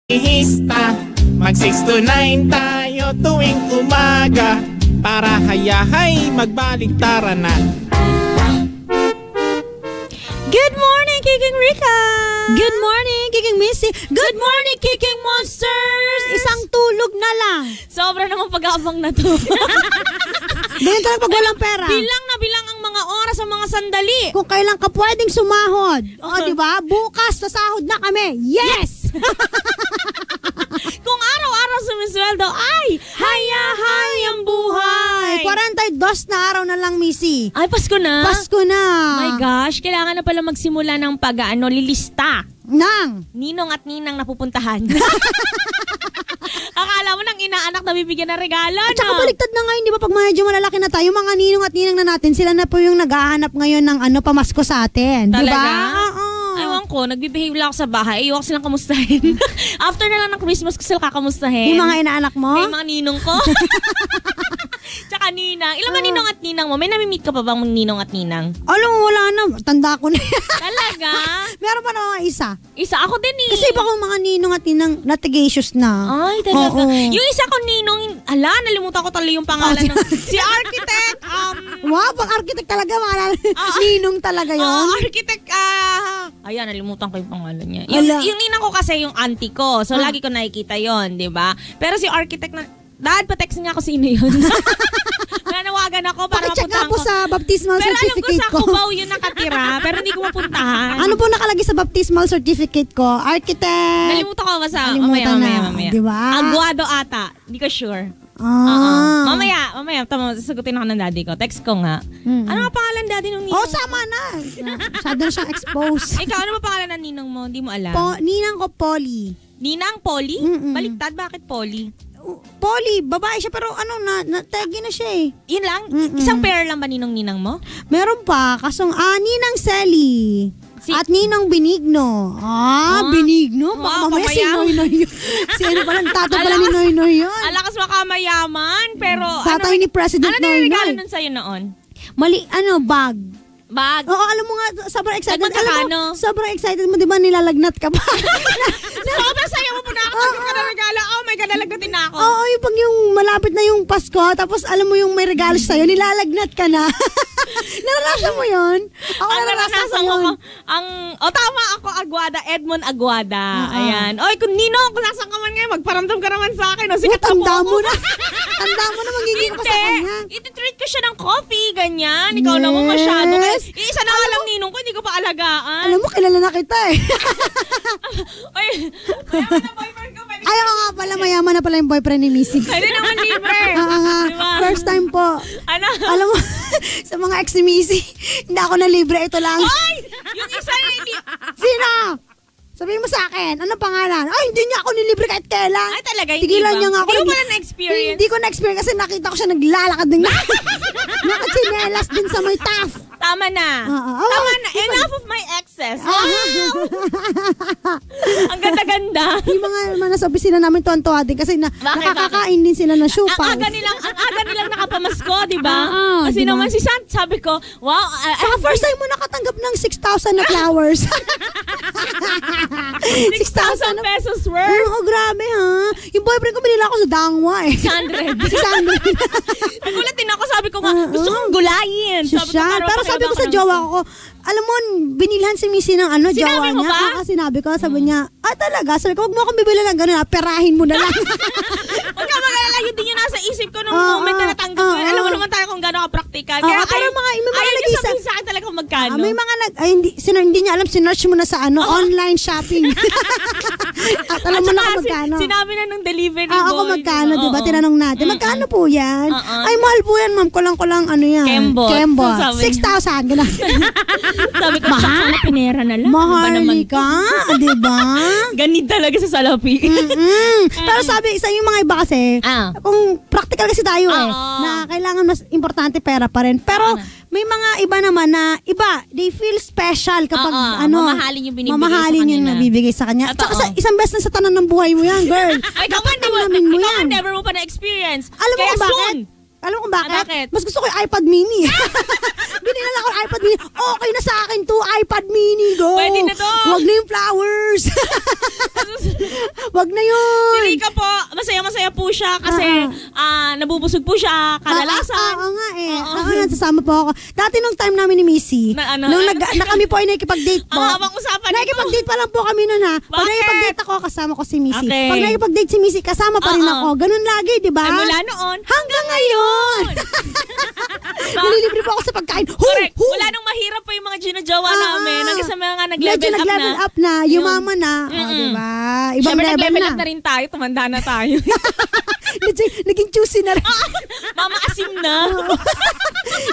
Hista, mag 6 to 9 tayo tuwing umaga para hayahay magbaliktaran na. Good morning, Kiking Rika! Good morning, Kiking Missy! Good morning, Kiking Monsters! Isang tulog na lang. Sobra namang pag-aabang na to. Ganyan talaga pag walang pera. Bilang na bilang ang mga oras, ang mga sandali. Kung kailan ka pwedeng sumahod. O, diba? Bukas, sasahod na kami. Yes! Kung araw-araw sumisweldo, ay, hayahay ang buhay. 42 na araw na lang, Missy. Ay, Pasko na? Pasko na. My gosh, kailangan na pala magsimula ng lilista. Nang? Ninong at ninang napupuntahan. Akala mo nang inaanak na bibigyan ng regalo, at saka baliktad na ngayon, di ba? Pag medyo malalaki na tayo, mga ninong at ninang na natin, sila na po yung naghahanap ngayon ng pamasko sa atin. Talaga? Diba? Ewan ko, nagbibehave lang ako sa bahay. Ayaw ko silang kamustahin. After na lang ng Christmas ko sila kakamustahin. Yung mga inaanak mo? Yung mga ninong ko. Tsaka ninang. Ilan ba ninong at ninang mo? May nami-meet ka pa bang ninong at ninang? Alam mo, wala na. Tanda ko na. Talaga? Meron pa naman isa. Isa ako din eh. Kasi iba kong mga ninong at ninang litigious na. Ay, talaga. Oo. Yung isa ko ninong, nalimutan ko talaga yung pangalan ng si Architect. Wow, pang architect talaga. Ninong talaga yun. Architect, ayan, nalimutan ko yung pangalan niya. Yung ninang ko kasi yung auntie ko. So, lagi ko nakikita yon, di ba? Pero si Architect Dad, pa-text niya ako sino yun. Nanawagan ako para mapuntahan ko. Pakicheck sa baptismal certificate ko. Pero alam ko sa Cubao yun nakatira, pero hindi ko mapuntahan. Ano po nakalagay sa baptismal certificate ko? Architect. Nalimutan ko basta. Mamaya. Diba? Aguado ata. Hindi ko sure. Mamaya, tama, sasagutin ako ng daddy ko. Text ko nga. Ano nga pangalan daddy nung ninong? Oh, sama na. Masyado na siyang expose. Ikaw, ano ba pangalan ng ninong mo? Hindi mo alam. Ninang ko, Polly. Ninang Polly? Baliktad, bakit Polly? Polly, babae siya pero tagi na siya eh. Yun lang? Isang pair lang ba ninong-ninang mo? Meron pa, kasong Ninang Selly. At Ninang Benigno. Benigno? Baka mamaya si Noy-Noy yun. Sino pala, tatay pala ni Noy-Noy yun. Alakas makamayaman, pero tatay ni President Noy-Noy. Ano nilregalo nun sa'yo noon? Bag. Bag? Oo, alam mo nga, sobrang excited. Magkakano? Sobrang excited mo, di ba nilalagnat ka pa? Sobrang saya mo po na ako pag ka na regalo. Oh my God, nalagnatin na ako. Oo, yung pag yung malapit na yung Pasko, tapos alam mo yung may regalo sa'yo, nilalagnat ka na. Naranasan mo yun? Ako naranasan ko yun. Tama ako, Edmond Aguada. Ayan. Oy, kung Ninong, kung nasan ka man ngayon, magparamdam ka naman sa akin. Sikat ako. Tanda mo na. Tanda mo na magiging ka sa kanya. Iti-treat ko siya ng coffee, ganyan. Ikaw naman masyado. Isa na nga lang ninong ko, hindi ko pa alagaan. Alam mo, kilala na kita eh. Oy, mayaman na boyfriend ko. Ayaw nga pala, mayaman na pala yung boyfriend ni Missy. Hindi naman libre. Diba? First time po. Ano? Alam mo, sa mga ex ni Missy, hindi ako na libre, ito lang. Oy! Yung isa na hindi. Sino? Sabihin mo sa akin, anong pangalan? Ay, hindi niya ako nilibre kahit kailan. Ay, talaga, hindi Tigilan ba? niya nga ako. Hindi ko pala na-experience. Hindi ko na-experience kasi nakita ko siya naglalakad din. Nakatsinelas din sa may taf. Tama na. Tama na. Enough of my exes. Wow! Ang ganda-ganda. Yung mga nasa opisina namin tuwan-tuwa din kasi nakakakain din sila ng syupang. Ang aga nilang nakapamasko, di ba? Kasi diba? naman si Sant, sabi ko, wow. Saka first time mo nakatanggap ng 6,000 na flowers. 6,000 pesos worth? Oo, grabe ha. Yung boyfriend ko binila ako sa Dangwa eh. 600. Nagulat din ako, sabi ko nga, gusto kong gulayin. Pero sabi ko sa jowa ko, alam mo, binilhan si Missy ng jowa mo niya. ba? Sinabi ko, sabi niya, talaga? Sabi ko, huwag mo akong bibili ng gano'n, perahin mo na lang. Huwag ka mag-alala, yun din yun nasa isip ko nung moment na natanggap ko. Alam mo naman tayo kung gano'n ka-practical. Kaya pero may mga ayaw niyo sabihin sa akin talaga kung magkano. May mga hindi niya alam, sinearch mo na sa online shopping. At alam mo na kung magkano. Sinabi na nung delivery boy. Ako magkano, diba? Tinanong natin, magkano po yan? Ay, mahal po yan, ma'am. Kulang yan. Kembot. 6,000. Gano'n. Sabi ko, sana pinera na lang. Mahali ka, diba? Ganit talaga sa salapi. Pero sabi, isa yung mga iba kasi, kung practical kasi tayo na kailangan mas importante pera pa rin. Pero may mga iba naman na they feel special kapag mamahalin yung binibigay sa kanya. At saka isang beses na sa tanan ng buhay mo yan, girl. Ay, ikaw man, never mo pa na-experience. Alam mo kung bakit? Alam mo kung bakit? Mas gusto ko yung iPad mini. Binila lang ako ng iPad mini. Okay na sa akin to, iPad mini, go. Pwede na to. Huwag na yung flowers. Wag na yun. Si Rika po, masaya-masaya po siya kasi nabubusog po siya kadalasan. Oo nga eh. Nasasama po ako. Dati nung time namin ni Missy, nung kami po ay nakikipag-date po. Habang usapan nakikipag-date pa lang po kami nun ha. Pag nakikipag-date ako, kasama ko si Missy. Okay. Pag nakikipag-date si Missy, kasama pa rin ako. Ganun lagi, di ba? Ay, mula noon. Hanggang ngayon. Nililibre po ako sa pagkain. Correct. Wala nung mahirap pa yung mga ginajowa namin. Hanggang sa mga nag-level up na. Yumaman na. Diba? Ibang syempre, level nag-level na. up na rin tayo. Tumanda na tayo. Naging choosy na rin. Mama asim na.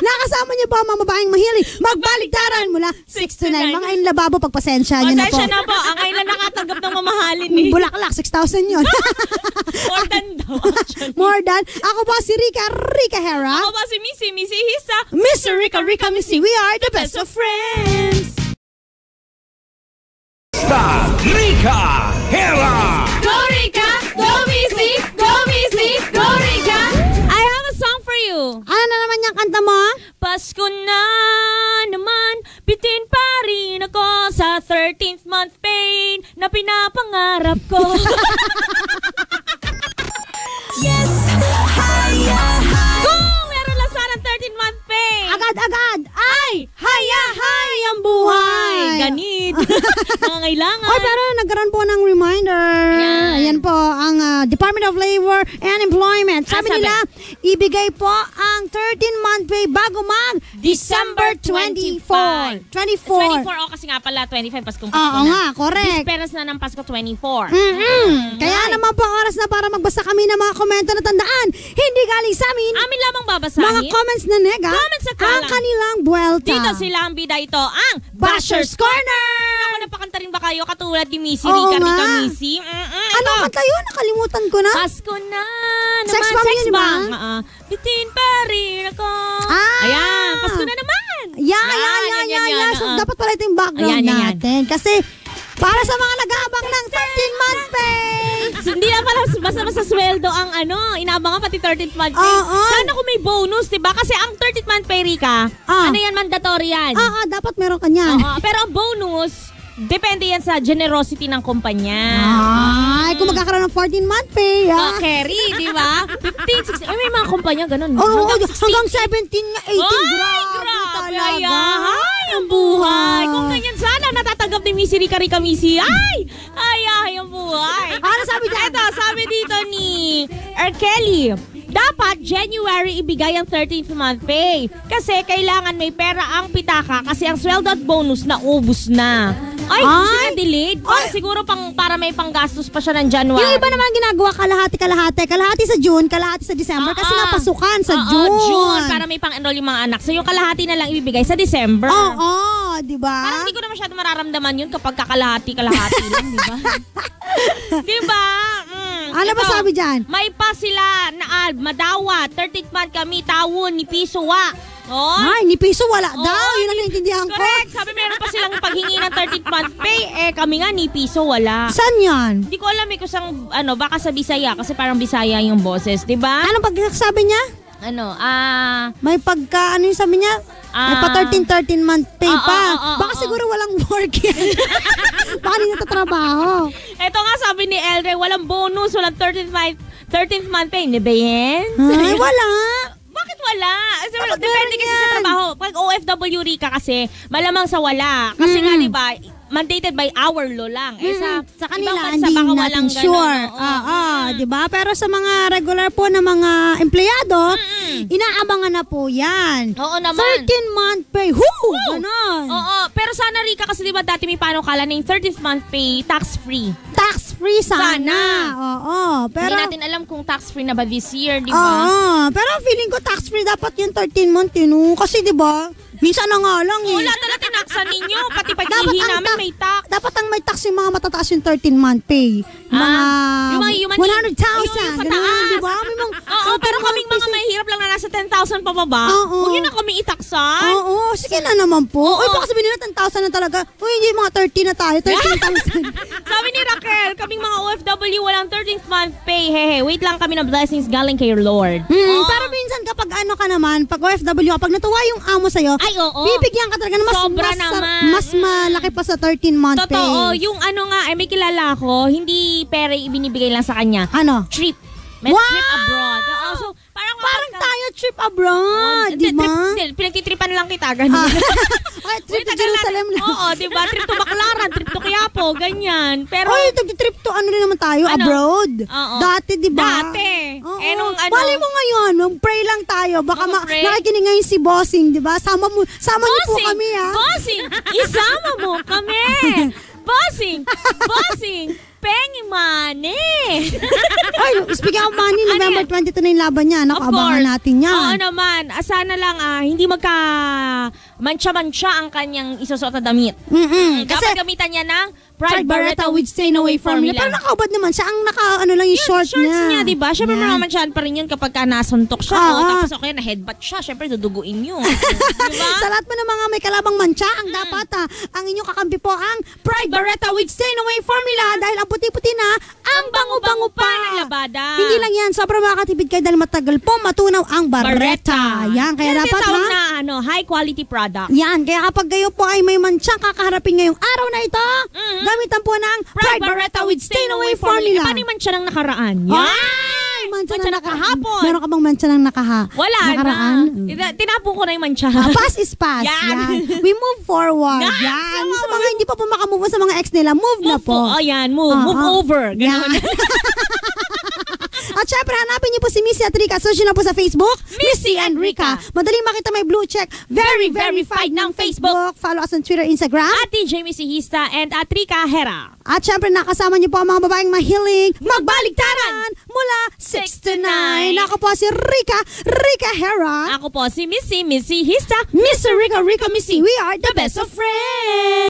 Nakasama niyo ba ang mga babaeng mahilig magbaliktaran mula 6 to 9? Mga inlababo, pagpasensya niyo na po. Pasensya na po. Ang ngayon lang nakatanggap ng mamahalin eh. Bulaklak, 6,000 yun. More than daw. More than. Ako po si Rika Hera. Ako po si Missy Hisa. Mr. Rika Missy. We are the best of friends. Rika Hera. Go Rika! Go Missy! Go Missy! Go Rika! I have a song for you. Ano na naman yung kanta mo? Pasko na naman, bitin pa rin ako sa 13th month pain na pinapangarap ko. Yes! Kung meron lang sana 13th month pain. Agad-agad. Ay! Hay ang buhay. Ganit. Nangangailangan. Oy, pero nagkaroon po ng reminder. Ayan po, ang Department of Labor and Employment. Sabi nila, ibigay po ang 13-month pay bago December 24. 24 kasi nga pala 25 Paskong Pasko Oo na. nga, correct. Disperas na ng Pasko 24. Kaya naman po oras na para magbasa kami ng mga komento na tandaan. Hindi galing sa amin. Amin lamang babasahin. Mga comments na nega. Comments na ang kanilang buwelta. Dito sila ang bida ito, ang Bashers Corner! Ako, napakanta rin ba kayo katulad ni Missy? Oo Rika nga. Missy? Ano kanta yun? Nakalimutan ko na. Pasko na naman. Sex bomb yun, di ba? Bitin pa rin ako. Ayan, Pasko na naman. Yan. So, dapat pala ito yung background natin. Kasi, para sa mga nag-aabang ng 13-month pay. So, hindi na pala basta sweldo ang inaabangan pati 13th month pay. Sana kung may bonus, diba? Kasi ang 13th month pay, Rika, ano yan, mandatory yan. Dapat meron ka niyan. Pero ang bonus, depende yan sa generosity ng kumpanya. Kung magkakaroon ng 14-month pay, Carry, di ba? 15, 16. May mga kumpanya ganun. Hanggang 17 nga, 18. Grabe. Ay, ang buhay. Kung ganyan sana, natatanggap ni Missy Rika Missy. Ay, ang buhay. Ano sabi dyan? Ito, sabi dito ni Kelly. Dapat January ibigay ang 13th month pay. Kasi kailangan may pera ang pitaka kasi ang sweldo at bonus na ubus na. Ay, delayed. Siguro para may panggastos pa siya ng January. Yung iba naman ginagawa kalahati. Kalahati sa June, kalahati sa December. Kasi nga pasukan sa June. Para may pang-enroll yung mga anak. So yung kalahati na lang ibibigay sa December. Di ba? Parang hindi ko na masyado mararamdaman yun kapag kakalahati lang, di ba? Di ba? Ano ba sabi dyan? May pa sila na madawa, 13th month kami, tawon, ni piso wa. Ay, ni piso wala daw. Yun ang naintindihan ko. Correct. Sabi meron pa silang paghingi ng 13th month pay. Kami nga, ni piso wala. Saan yan? Hindi ko alam kusang, baka sa Bisaya, kasi parang Bisaya yung boses, di ba? Anong pagsasabi niya? May pagka, ano yung sabi niya? May pa 13 month pay pa. Baka siguro walang work yan. Baka hindi natatrabaho. Ito nga sabi ni Elre, walang bonus, walang 13th month pay. Hindi ba yan? Ay, wala. Bakit wala? Depende kasi sa trabaho. Pag OFW Rika kasi, malamang sa wala. Kasi nga, di ba, mandated by hour law lang. Sa kanila, hindi natin sure. Di ba? Pero sa mga regular po na mga empleyado, inaabangan na po yan. Oo naman. 13-month pay. Ganon. Oo. Pero sana Rika, kasi di ba dati may panukala na yung 13th month pay tax-free. Tax-free sana. Oo. Pero, hindi natin alam kung tax-free na ba this year, di ba? Oo. Pero feeling ko tax-free dapat yung 13-month yun. Kasi di ba, minsan na nga lang eh. Wala talaga tinaksan ninyo. Pati pag-ihi namin may tax. Dapat ang may tax yung mga matataas yung 13-month pay. Yung 100,000. Yung pataas. Diba? Pero kaming mga mahihirap lang na nasa 10,000 pababa. Huwag yun na kami itaksan. Oo, sige na naman po. Uy, baka sabihin nila 10,000 na talaga. Uy, hindi mga 30 na tayo. 13,000. Sabi ni Raquel, kaming mga OFW, walang 13th month pay. Hey, wait lang kami ng blessings galing kay Lord. Pero minsan kapag ano ka naman, pag OFW, kapag natuwa yung amo sa'yo, Ay, oo. bibigyan ka talaga na mas malaki pa sa 13-month pay. Totoo, yung ano nga, may kilala ako, hindi pera ibinibigay lang sa kanya. Ano? Trip. May trip abroad. So, parang tayo trip abroad, di ba? Pinagtitripan lang kita, ganun. Trip to Jerusalem lang. Oo, di ba? Trip to Baclaran, trip to Quiapo, ganyan. Pero, trip to ano rin naman tayo, abroad. Oo. Dati, di ba? Dati. Oo. Nung ano. Mali mo ngayon, mag-pray lang tayo. Baka Mag-pray? nakikinig ngayon si Bossing, di ba? Sama niyo po kami, ha? Bossing! Isama mo kami! Bossing! Pengi money! Ay, speaking of money, November 22 na yung laban niya. Naku, abangan natin yan. Oo naman. Sana lang hindi mancha-mancha ang kanyang isusuot na damit. Dapat gamitan niya ng Pride Barretta with Stay Away formula. Pero nakaubad naman siya. Ang yung shorts niya. Diba? Siyempre mamamansyahan pa rin yun kapag nasuntok siya. Tapos okay na headbutt siya. Siyempre duduguin yun. Diba? Sa lahat mo ng mga may kalabang mancha, ang dapat ang inyong kakampi po ang Pride Barretta with Stay Away formula dahil ang puti-puti na, ang bango-bango pa ng labada. Hindi lang yan, sobrang makakatipid kayo dahil matagal po matunaw ang Barretta. Yan, kaya yan dapat na high quality product. Yan, kaya kapag kayo po ay may mancha kakaharapin ngayong araw na ito, gamitan po ng Pride Barretta with Stay Away formula. Paano yung mancha ng nakaraan? Ay, mancha ng kahapon. Meron ka bang mancha ng Wala nakaraan? Tinapon ko na yung mancha. Pass is pass. Yan. We move forward. Yan. Sa mga hindi pa po makamove sa mga ex nila, move na po. Yan, move over. Ganun. At syempre, hanapin niyo po si Missy at Rica. Search niyo na po sa Facebook, Missy and Rica. Madaling makita may blue check. Very verified ng Facebook. Follow us on Twitter, Instagram. At DJ Missy Hista and at Rica Hera. At syempre, nakasama niyo po ang mga babaeng mahiling magbaligtaran mula 6 to 9. Ako po si Rica Hera. Ako po si Missy Hista. Mr. Rica Missy. We are the best of friends.